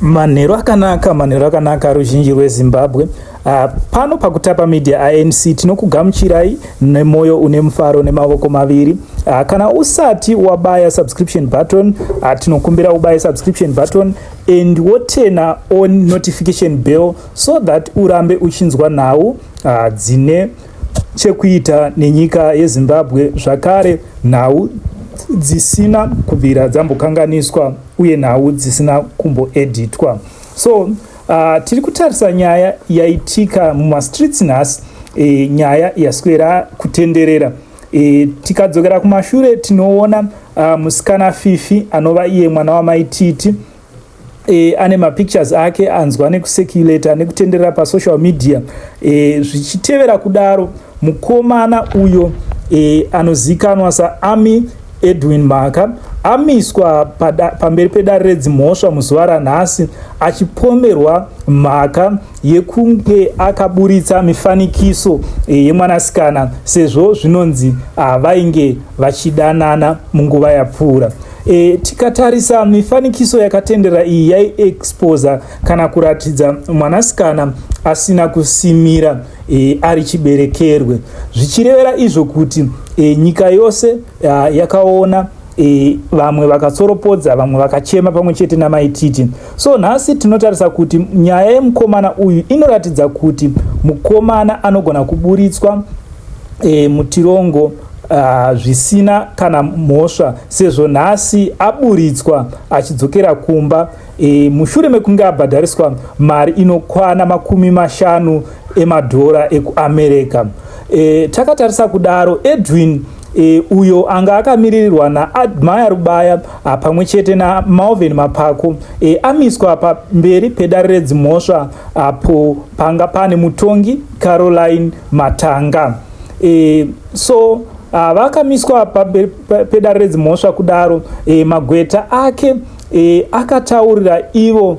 Manhero akanaka ruzhinji rweZimbabwe. Pano pakutapa media ANC tinokugamuchirai nemoyo une mufaro nemavoko maviri. Kana usati wabaya subscription button, tinokumbira ubaye subscription button and wotena on notification bell so that urambe uchinzwa nhau dzine chekuita nenyika yeZimbabwe, zvakare nhau dzisina kubvira dzambokanganiswa uye nhau dzisina kumboeditwa. So tiri kutarisa nyaya yaitika mumastreets nhasi, nyaya yaswera kutenderera. Tikadzokera kumashure tinoona musikana Fifi anova iye mwana wamaititi, ane mapictures ake anzwa nekuseculata nekutenderera pasocial media. Zvichitevera kudaro mukomana uyo anozikanwa saAmi Edwin Maka amiswa pamberi pedare redzimhosva muzuva ranhasi achipomerwa mhaka yekunge akaburitsa mifanikiso yemwanasikana sezvo zvinonzi vainge vachidanana munguva yapfuura. Tikatarisa mifanikiso yakatendera iyi yaiexposa kana kuratidza mwanasikana asina kusimira ari chiberekerwe, zvichirevera izvo kuti nyika yose yakaona, vamwe vakatsoropodza, vamwe vakachema pamwe chete namaititi. So nhasi tinotarisa kuti nyaya yemukomana uyu inoratidza kuti mukomana anogona kuburitswa mutirongo zvisina kana mhosva, sezvo nhasi aburitswa achidzokera kumba mushure mekunge abhadhariswa mari inokwana $50 emadhora ekuAmerica. Takatarisa kudaro Edwin uyo anga akamirirwa naAdmire Rubaya pamwe chete naMalvin Mapako amiswa pamberi pedare redzimhosva apo panga pane mutongi Caroline Matanga. So vakamiswa pedare redzimhosva kudaro, magweta ake akataurira ivo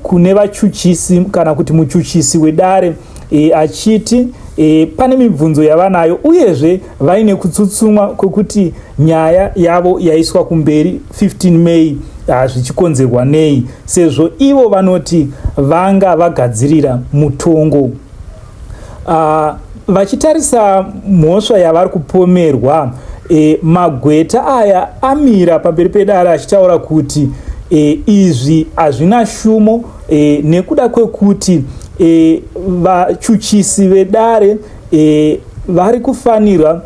kune vachuchisi kana kuti muchuchisi wedare achiti pane mibvunzo yavanayo uyezve vaine kutsutsumwa kwekuti nyaya yavo yaiswa kumberi 15 May zvichikonzerwa nei, sezvo ivo vanoti vanga vagadzirira mutongo. Vachitarisa mhosva yavari kupomerwa, magweta aya amira pamberi pedare achitaura kuti izvi hazvina shumo nekuda kwekuti vachuchisi vedare vari kufanirwa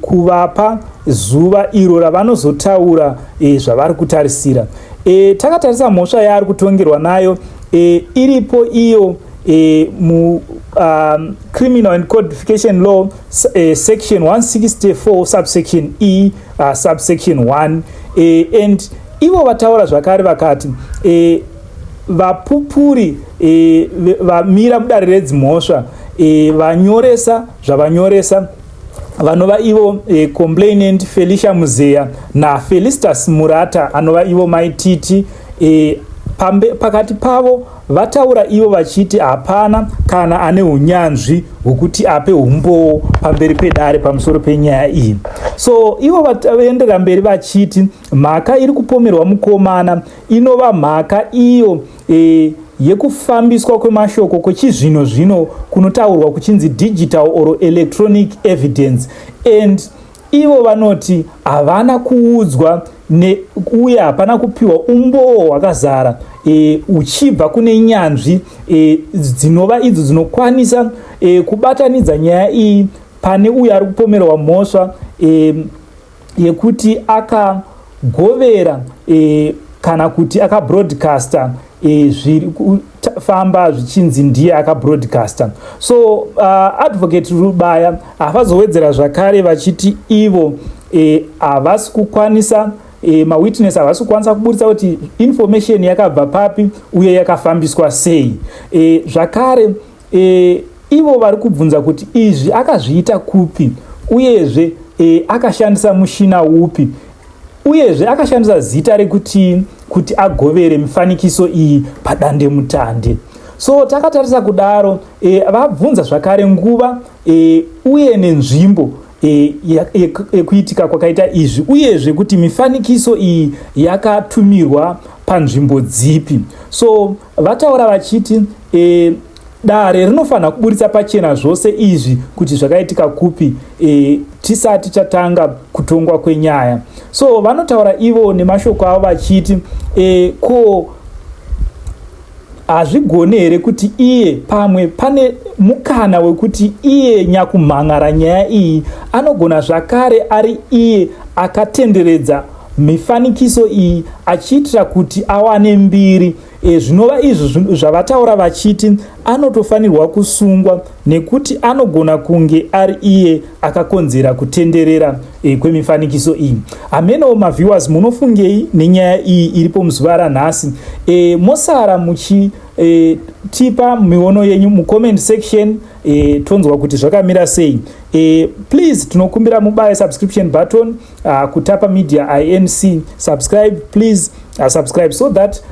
kuvapa zuva iro ravanozotaura zvavari kutarisira. Takatarisa mhosva yaari kutongerwa nayo, iripo iyo mu Criminal and Codification Law section 164 subsection E subsection 1, and ivo vataura zvakare vakati vapupuri vamira mudare redzimhosva vanyoresa zvavanyoresa vanova ivo complainant Felicia Muzeya naFelicitas Murata anova ivo maititi, pakati pavo vataura ivo vachiti hapana kana ane unyanzvi hwekuti ape umbowo pamberi pedare pamusoro penyaya iyi. So ivo vaenderera mberi vachiti mhaka iri kupomerwa mukomana inova mhaka iyo yekufambiswa kwemashoko kwechizvino zvino kunotaurwa kuchinzi digital or electronic evidence, and ivo vanoti havana kuudzwa uye hapana kupiwa umbowo hwakazara uchibva kune nyanzvi dzinova idzo dzinokwanisa kubatanidza nyaya iyi pane uyo ari kupomerwa mhosva yekuti akagovera kana kuti akabroadcasta zviri kufamba zvichinzi ndiye akabroadcasta. So advocate Rubaya havazowedzera zvakare vachiti ivo havasi kukwanisa, mawitness havasi kukwanisa kuburitsa kuti information yakabva papi uye yakafambiswa sei. Zvakare ivo vari kubvunza kuti izvi akazviita kupi uyezve akashandisa mushina upi uyezve akashandisa zita rekuti kuti agovere mifanikiso iyi padande mutande. So takatarisa kudaro vabvunza zvakare nguva uye nenzvimbo yekuitika kwakaita izvi uyezve kuti mifanikiso iyi yakatumirwa panzvimbo dzipi. So vataura vachiti dare rinofanira kuburitsa pachena zvose izvi kuti zvakaitika kupi tisati chatanga kutongwa kwenyaya. So vanotaura ivo nemashoko avo vachiti ko hazvigone here kuti iye pamwe pane mukana wekuti iye nyakumhangara nyaya iyi anogona zvakare ari iye akatenderedza mifanikiso iyi achiitira kuti awane mbiri. Zvinova izvo zvavataura vachiti anotofanirwa kusungwa nekuti anogona kunge ari iye akakonzera kutenderera kwemifanikiso iyi. Hamenowo maviewers, munofungei nenyaya iyi iripo muzuva ranhasi? Mosara muchitipa miono yenyu mucomment section, tonzwa kuti zvakamira sei. Please tinokumbira mubaye subscription button, Kutapa Media INC, subscribe please, subscribe so that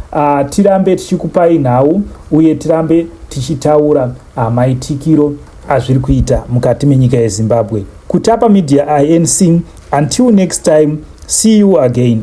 tirambe tichikupai nhau uye tirambe tichitaura maitikiro azviri kuita mukati menyika yeZimbabwe. Kutapa Media INC, until next time, see you again.